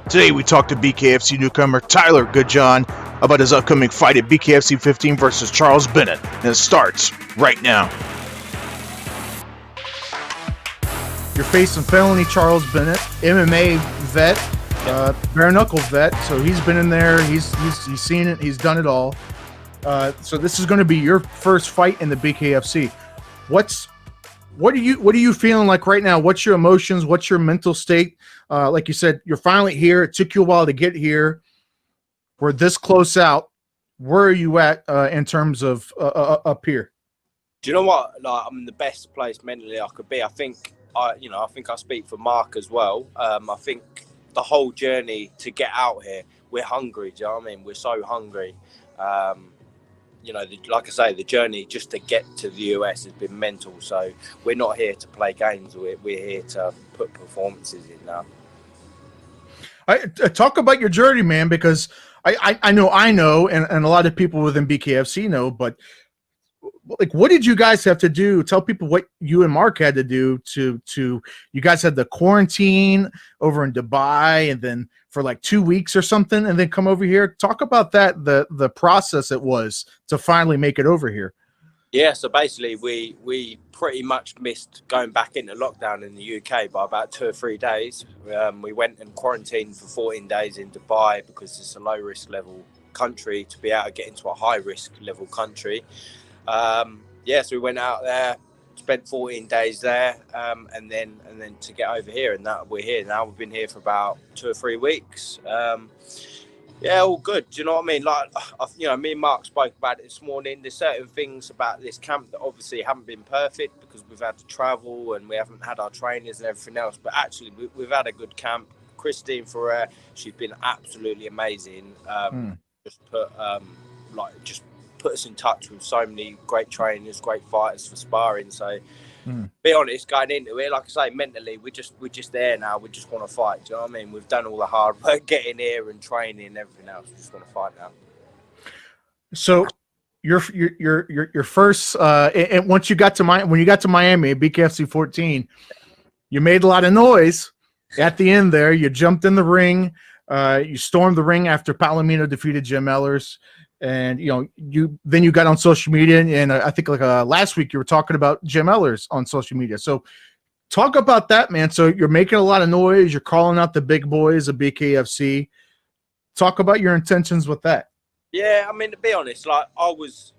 Today we talk to BKFC newcomer Tyler Goodjohn about his upcoming fight at BKFC 15 versus Charles Bennett, and it starts right now. You're facing Felony Charles Bennett, MMA vet, Bare Knuckle vet, so he's been in there, he's seen it, he's done it all. So this is going to be your first fight in the BKFC. What are you feeling like right now? What's your emotions? What's your mental state? Like you said, you're finally here. It took you a while to get here. We're this close out. Where are you at in terms of up here? Do you know what? Like, I'm in the best place mentally I could be. I think I speak for Mark as well. I think the whole journey to get out here, we're hungry. Do you know what I mean? We're so hungry. Like I say, the journey just to get to the US has been mental. So we're not here to play games. We're here to put performances in now. Talk about your journey, man, because I know, and a lot of people within BKFC know, but like, what did you guys have to do? Tell people what you and Mark had to do to you guys had the quarantine over in Dubai, and then for like 2 weeks or something, and then come over here. Talk about that, the process it was to finally make it over here. Yeah, so basically we pretty much missed going back into lockdown in the UK by about 2 or 3 days. We went and quarantined for 14 days in Dubai because it's a low risk level country to be able to get into a high risk level country. So we went out there, spent 14 days there, and then to get over here, and that we're here now. We've been here for about 2 or 3 weeks. All good. Do you know what I mean? Like, me and Mark spoke about it this morning. There's certain things about this camp that obviously haven't been perfect because we've had to travel and we haven't had our trainers and everything else. But actually, we've had a good camp. Christine Ferrer, she's been absolutely amazing. Just put us in touch with so many great trainers, great fighters for sparring. So, be honest, going into it, like I say, mentally, we're just there now. We just want to fight. Do you know what I mean? We've done all the hard work getting here and training and everything else. We just want to fight now. So, your first, and once you got to when you got to Miami at BKFC 14, you made a lot of noise at the end there. You jumped in the ring. You stormed the ring after Palomino defeated Jim Ellers. And you got on social media, and I think last week you were talking about Jim Ellers on social media. So talk about that, man. So you're making a lot of noise. You're calling out the big boys of BKFC. Talk about your intentions with that. Yeah, I mean, to be honest, like I was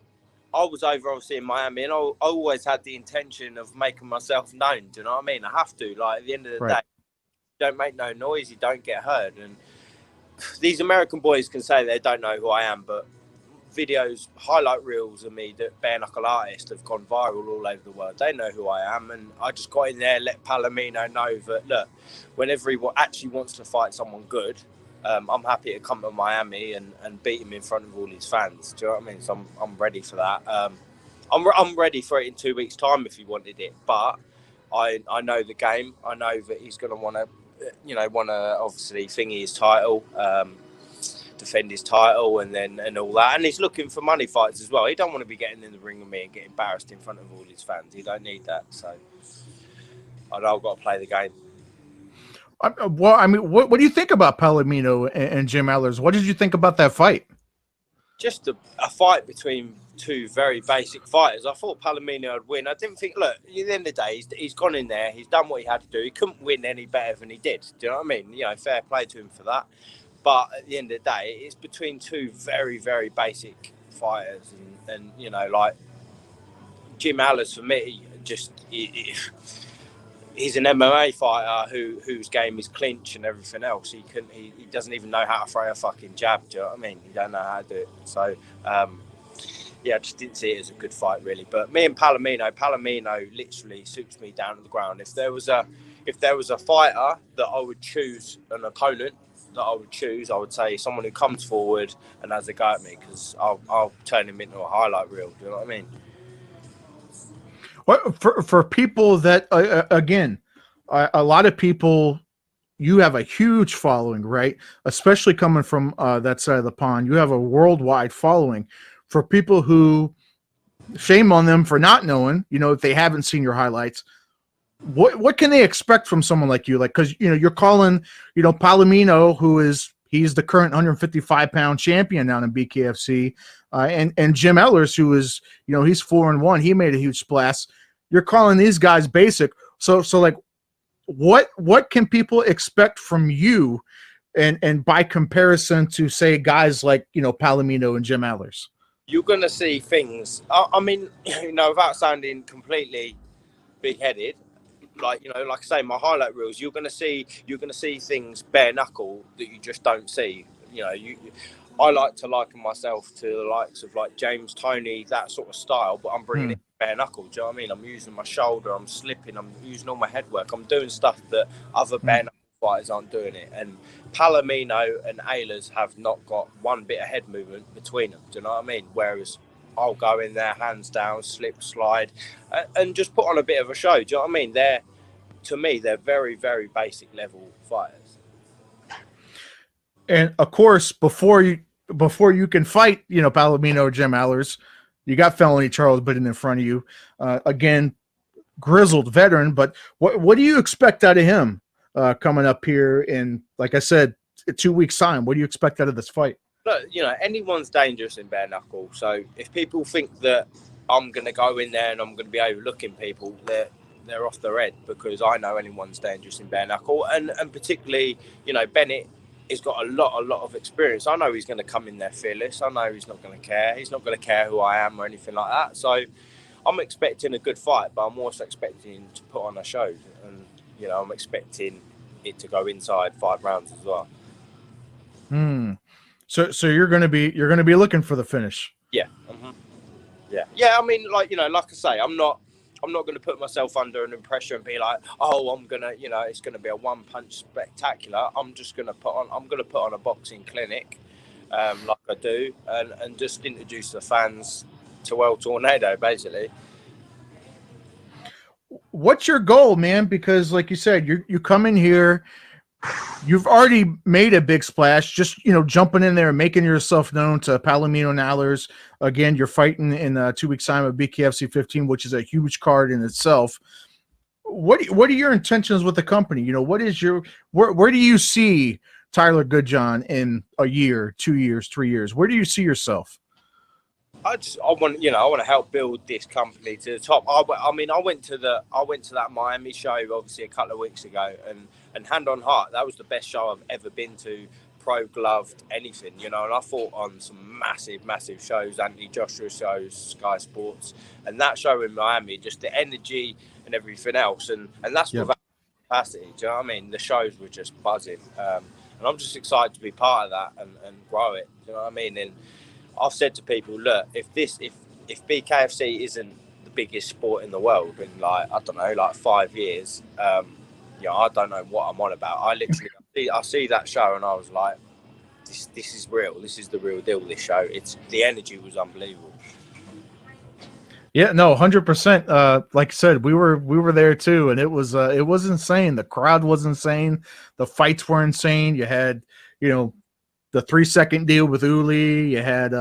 over obviously in Miami, and I always had the intention of making myself known. Do you know what I mean? I have to. Like, at the end of the day, you don't make no noise, you don't get heard. And these American boys can say they don't know who I am, but videos, highlight reels of me that bare knuckle artists have gone viral all over the world. They know who I am, and I just got in there, let Palomino know that, look, whenever he actually wants to fight someone good, I'm happy to come to Miami and beat him in front of all his fans. Do you know what I mean? So I'm ready for that. I'm ready for it in 2 weeks' time if he wanted it, but I know the game. I know that he's going to want to obviously thingy his title, defend his title and all that, and he's looking for money fights as well. He don't want to be getting in the ring with me and get embarrassed in front of all his fans. He don't need that. So I've got to play the game. Well, I mean, what do you think about Palomino and Jim Ellers? What did you think about that fight? Just a fight between two very basic fighters. I thought Palomino would win. I didn't think, look, at the end of the day, he's gone in there, he's done what he had to do. He couldn't win any better than he did. Do you know what I mean? Fair play to him for that. But at the end of the day, it's between two very, very basic fighters. And like Jim Ellers, for me, he's an MMA fighter whose game is clinch and everything else. He doesn't even know how to throw a fucking jab. Do you know what I mean? He don't know how to do it. So, I just didn't see it as a good fight, really. But me and Palomino literally suits me down to the ground. If there was a fighter that I would choose, an opponent that I would choose, I would say someone who comes forward and has a go at me, because I'll turn him into a highlight reel. Do you know what I mean? Well, for people that again, a lot of people, you have a huge following, right? Especially coming from that side of the pond, you have a worldwide following. For people who, shame on them for not knowing, if they haven't seen your highlights, What can they expect from someone like you? Like, because you're calling Palomino, he's the current 155-pound champion down in BKFC, and Jim Ellers, who is he's 4-1. He made a huge splash. You're calling these guys basic. So like, what can people expect from you, and by comparison to say guys like Palomino and Jim Ellers? You're gonna see things. I mean, without sounding completely big-headed, like I say, my highlight reels, you're gonna see things bare knuckle that you just don't see. I like to liken myself to the likes of like James Toney, that sort of style, but I'm bringing it bare knuckle. Do you know what I mean? I'm using my shoulder, I'm slipping, I'm using all my head work, I'm doing stuff that other bare knuckle fighters aren't doing it. And Palomino and Ehlers have not got one bit of head movement between them. Do you know what I mean? Whereas I'll go in there, hands down, slip, slide, and just put on a bit of a show. Do you know what I mean? To me, they're very, very basic level fighters. And of course, before you can fight, Palomino or Jim Ellers, you got Felony Charles Bennett in front of you. Again, grizzled veteran, but what do you expect out of him coming up here in, like I said, 2 weeks' time? What do you expect out of this fight? Look, anyone's dangerous in bare knuckle. So if people think that I'm going to go in there and I'm going to be overlooking people, they're off their head, because I know anyone's dangerous in bare knuckle, and particularly Bennett has got a lot of experience. I know he's going to come in there fearless. I know he's not going to care. He's not going to care who I am or anything like that. So I'm expecting a good fight, but I'm also expecting to put on a show, and I'm expecting it to go inside 5 rounds as well. So you're going to be looking for the finish. Yeah. Yeah. I mean, like I say, I'm not going to put myself under an impression and be like, oh, I'm gonna, it's going to be a one-punch spectacular. I'm going to put on a boxing clinic, like I do, and just introduce the fans to El Tornado, basically. What's your goal, man? Because like you said, you come in here, you've already made a big splash, just jumping in there and making yourself known to Palomino and Ellers. Again, you're fighting in 2 weeks' time at BKFC 15, which is a huge card in itself. What are your intentions with the company? What is where do you see Tyler Goodjohn in a year, 2 years, 3 years? Where do you see yourself? I want to help build this company to the top. I went to that Miami show obviously a couple of weeks ago, and hand on heart, that was the best show I've ever been to, pro gloved, anything, and I fought on some massive shows, Anthony Joshua shows, Sky Sports, and that show in Miami, just the energy and everything else, and that's without capacity. Do you know what I mean? The shows were just buzzing, and I'm just excited to be part of that and grow it. Do you know what I mean? And I've said to people, look, if BKFC isn't the biggest sport in the world in 5 years, I don't know what I'm on about. I see that show and I was like, this is real. This is the real deal. This show, the energy was unbelievable. Yeah, no, 100%. Like I said, we were there too, and it was insane. The crowd was insane. The fights were insane. You had the 3-second deal with Uli. You had,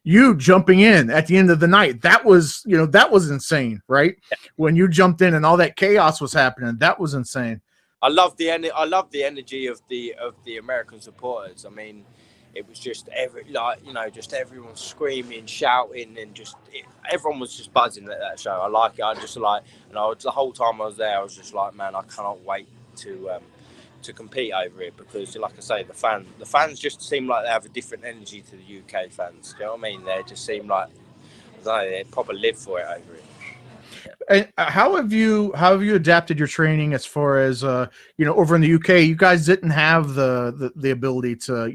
you jumping in at the end of the night. That was, that was insane, right? Yeah. When you jumped in and all that chaos was happening, that was insane. I love the energy of the American supporters. I mean, it was just just everyone screaming, shouting, and everyone was just buzzing at that show. I like it. The whole time I was there, I was just like, man, I cannot wait to compete over it, because like I say, the fans just seem like they have a different energy to the UK fans. Do you know what I mean? They just seem like they probably live for it over it. And how have you adapted your training as far as over in the UK? You guys didn't have the ability to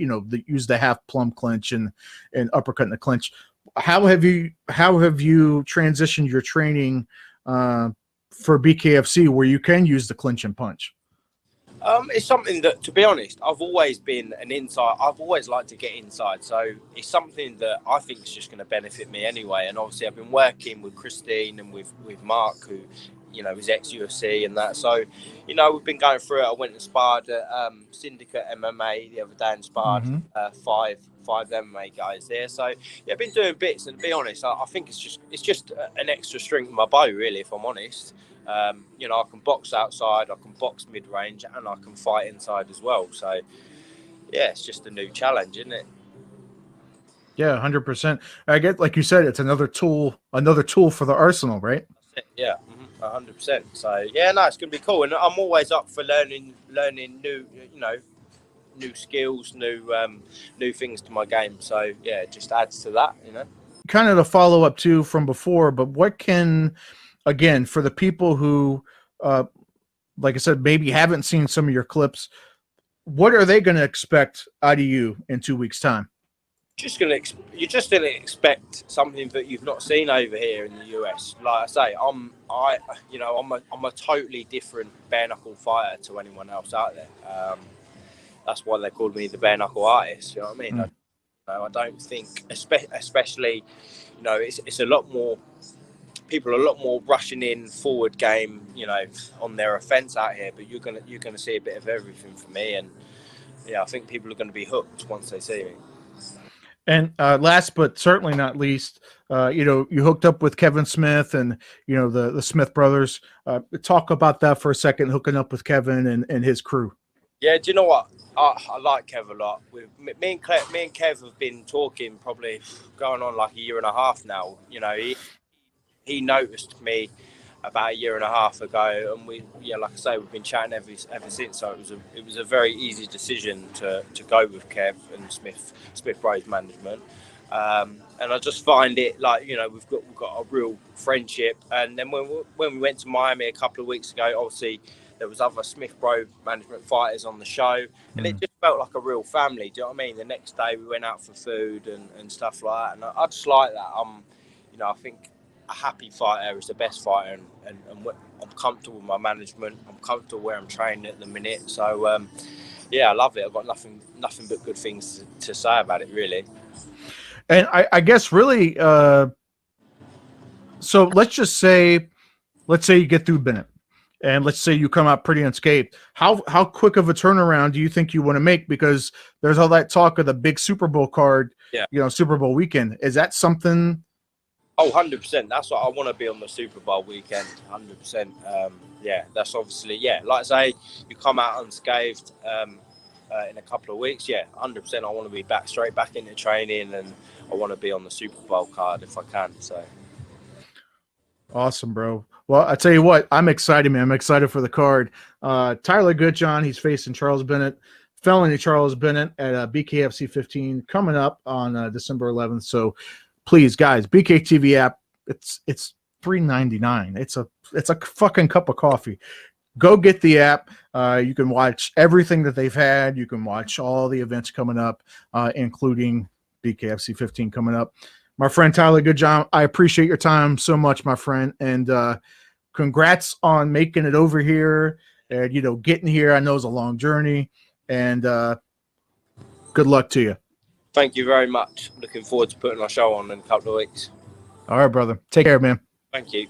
use the half plumb clinch and uppercut in the clinch. How have you transitioned your training for BKFC where you can use the clinch and punch? It's something that, to be honest, I've always been an inside. I've always liked to get inside, so it's something that I think is just going to benefit me anyway. And obviously, I've been working with Christine and with Mark, who is ex-UFC and that. So we've been going through it. I went and sparred at Syndicate MMA the other day and sparred five MMA guys there. So yeah, I've been doing bits. And to be honest, I think it's just an extra string to my bow, really, if I'm honest. You know, I can box outside, I can box mid-range, and I can fight inside as well. So, yeah, it's just a new challenge, isn't it? Yeah, 100%. I get, like you said, it's another tool for the arsenal, right? That's it. Yeah, 100%. So, yeah, no, it's going to be cool, and I'm always up for learning new, you know, new skills, new things to my game. So, yeah, it just adds to that, you know. Kind of the follow up too from before, but what can, again, for the people who, like I said, maybe haven't seen some of your clips, what are they going to expect out of you in 2 weeks' time? You're just gonna expect something that you've not seen over here in the US. Like I say, I'm a totally different bare knuckle fighter to anyone else out there. That's why they called me the bare knuckle artist. You know what I mean? I don't think, especially, you know, it's a lot more. People are a lot more rushing in, forward game, you know, on their offense out here. But you're gonna see a bit of everything from me, and yeah, I think people are gonna be hooked once they see me. And last but certainly not least, you know, you hooked up with Kevin Smith and, you know, the Smith brothers. Talk about that for a second, hooking up with Kevin and his crew. Yeah, do you know what? I like Kev a lot. Me and Kev have been talking probably going on like a year and a half now. You know, he noticed me about a year and a half ago, and like I say, we've been chatting ever since. So it was a very easy decision to go with Kev and Smith Bros management, and I just find it like, you know, we've got a real friendship. And then when we went to Miami a couple of weeks ago, obviously there was other Smith Bro management fighters on the show, and it just felt like a real family. Do you know what I mean? The next day we went out for food and stuff like that, and I just like that. You know, I think a happy fighter is the best fighter, and I'm comfortable with my management. I'm comfortable where I'm training at the minute. So, yeah, I love it. I've got nothing but good things to say about it, really. And I guess really, so let's say you get through Bennett, and let's say you come out pretty unscathed. How quick of a turnaround do you think you want to make? Because there's all that talk of the big Super Bowl card, you know, Super Bowl weekend. Is that something? Oh, 100%. That's what I want to be on the Super Bowl weekend. 100%. Yeah, that's obviously, yeah. Like I say, you come out unscathed in a couple of weeks. Yeah, 100%. I want to be straight back into training, and I want to be on the Super Bowl card if I can. So awesome, bro. Well, I tell you what, I'm excited, man. I'm excited for the card. Tyler Goodjohn, he's facing Charles Bennett, Felony Charles Bennett at BKFC 15 coming up on December 11th. So please, guys, BKTV app, it's $3.99. It's a fucking cup of coffee. Go get the app. You can watch everything that they've had. You can watch all the events coming up, including BKFC 15 coming up. My friend Tyler Goodjohn, I appreciate your time so much, my friend, and congrats on making it over here and, you know, getting here. I know it's a long journey, and good luck to you. thank you very much. Looking forward to putting our show on in a couple of weeks. All right, brother. Take care, man. Thank you.